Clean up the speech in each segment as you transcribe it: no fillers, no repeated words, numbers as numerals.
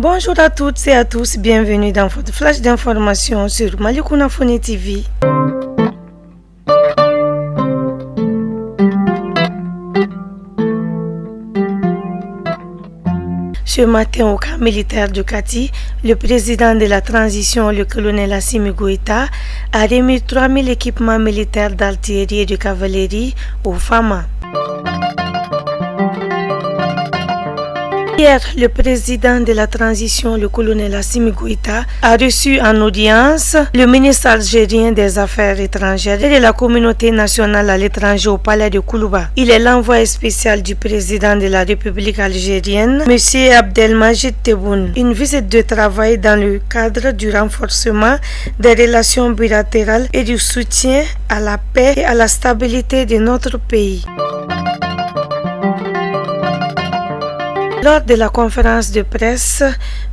Bonjour à toutes et à tous, bienvenue dans votre flash d'information sur Malicouna Foni TV. Ce matin, au camp militaire de Kati, le président de la transition, le colonel Assimi Goïta, a remis 3000 équipements militaires d'artillerie et de cavalerie aux FAMA. Hier, le président de la transition, le colonel Assimi Goïta, a reçu en audience le ministre algérien des Affaires étrangères et de la communauté nationale à l'étranger au palais de Koulouba. Il est l'envoyé spécial du président de la République algérienne, M. Abdelmajid Tebboune. Une visite de travail dans le cadre du renforcement des relations bilatérales et du soutien à la paix et à la stabilité de notre pays. Lors de la conférence de presse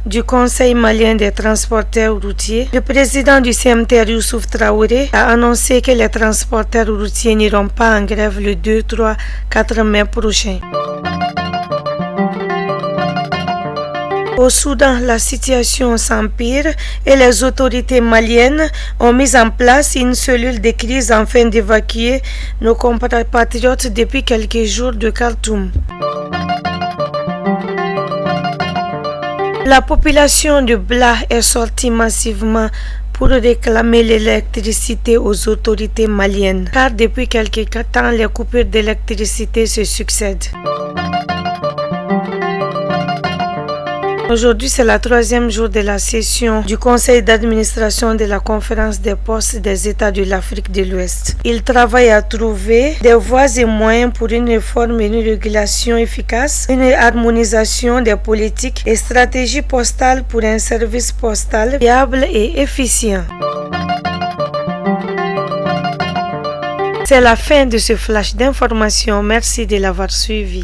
du Conseil malien des transporteurs routiers, le président du CMT, Youssouf Traoré, a annoncé que les transporteurs routiers n'iront pas en grève le 2, 3, 4 mai prochain. Au Soudan, la situation s'empire et les autorités maliennes ont mis en place une cellule de crise afin d'évacuer nos compatriotes depuis quelques jours de Khartoum. La population de Bla est sortie massivement pour réclamer l'électricité aux autorités maliennes, car depuis quelques temps, les coupures d'électricité se succèdent. Aujourd'hui, c'est le 3e jour de la session du conseil d'administration de la conférence des postes des États de l'Afrique de l'Ouest. Il travaille à trouver des voies et moyens pour une réforme et une régulation efficace, une harmonisation des politiques et stratégies postales pour un service postal fiable et efficient. C'est la fin de ce flash d'information. Merci de l'avoir suivi.